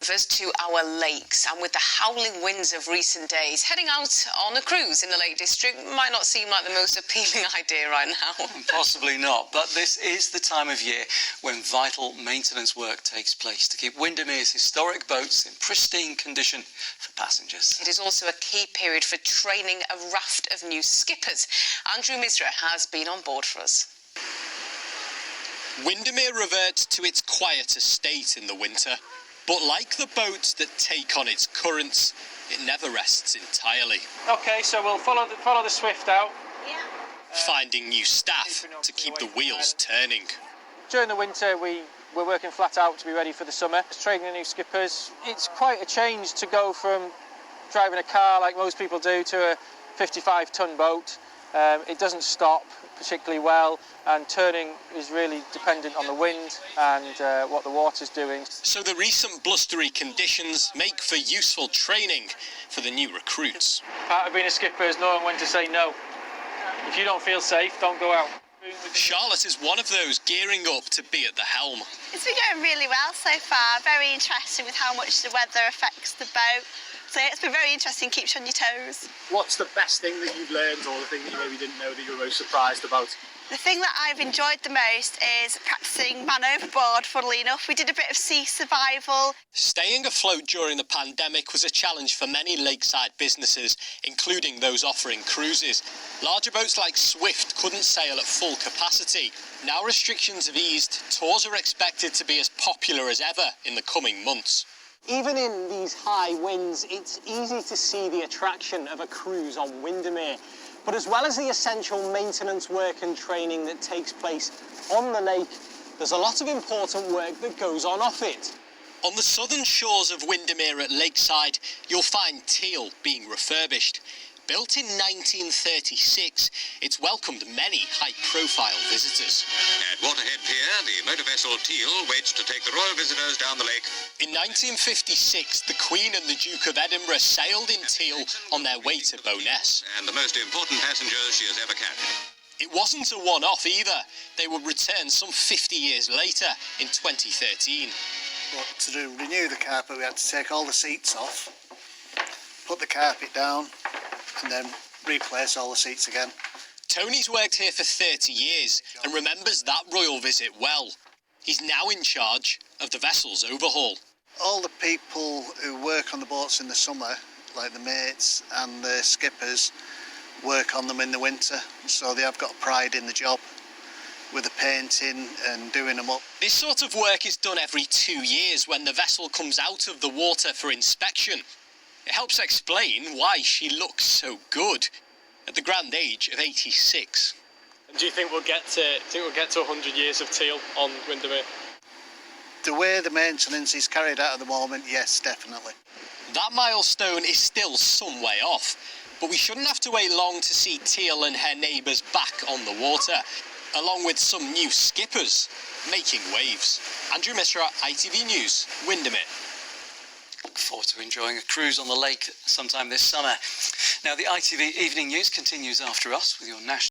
To our lakes, and with the howling winds of recent days, heading out on a cruise in the Lake District might not seem like the most appealing idea right now. Possibly not, but this is the time of year when vital maintenance work takes place to keep Windermere's historic boats in pristine condition for passengers. It is also a key period for training a raft of new skippers. Andrew Misra has been on board for us. Windermere reverts to its quieter state in the winter. But like the boats that take on its currents, it never rests entirely. OK, so we'll follow the Swift out. Yeah. Finding new staff to keep the wheels turning. During the winter, we're working flat out to be ready for the summer. Training the new skippers. It's quite a change to go from driving a car like most people do to a 55-ton boat. It doesn't stop particularly well, and turning is really dependent on the wind and what the water's doing. So the recent blustery conditions make for useful training for the new recruits. Part of being a skipper is knowing when to say no. If you don't feel safe, don't go out. Charlotte is one of those gearing up to be at the helm. It's been going really well so far. Very interesting with how much the weather affects the boat. So it's been very interesting, keeps you on your toes. What's the best thing that you've learned, or the thing that you maybe didn't know that you were most surprised about? The thing that I've enjoyed the most is practising man overboard, funnily enough. We did a bit of sea survival. Staying afloat during the pandemic was a challenge for many lakeside businesses, including those offering cruises. Larger boats like Swift couldn't sail at full capacity. Now restrictions have eased, tours are expected to be as popular as ever in the coming months. Even in these high winds, it's easy to see the attraction of a cruise on Windermere. But as well as the essential maintenance work and training that takes place on the lake, there's a lot of important work that goes on off it. On the southern shores of Windermere at Lakeside, you'll find Teal being refurbished. Built in 1936, it's welcomed many high-profile visitors. At Waterhead Pier, the motor vessel Teal waits to take the royal visitors down the lake. In 1956, the Queen and the Duke of Edinburgh sailed in Teal on their way to Bowness. And the most important passengers she has ever carried. It wasn't a one-off either. They would return some 50 years later in 2013. But to renew the carpet, we had to take all the seats off, put the carpet down, and then replace all the seats again. Tony's worked here for 30 years and remembers that royal visit well. He's now in charge of the vessel's overhaul. All the people who work on the boats in the summer, like the mates and the skippers, work on them in the winter, so they have got pride in the job with the painting and doing them up. This sort of work is done every 2 years when the vessel comes out of the water for inspection. It helps explain why she looks so good at the grand age of 86. And do you think we'll get to 100 years of Teal on Windermere? The way the maintenance is carried out at the moment, yes, definitely. That milestone is still some way off, but we shouldn't have to wait long to see Teal and her neighbours back on the water, along with some new skippers making waves. Andrew Misra, ITV News, Windermere. Look forward to enjoying a cruise on the lake sometime this summer. Now, the ITV Evening News continues after us with your national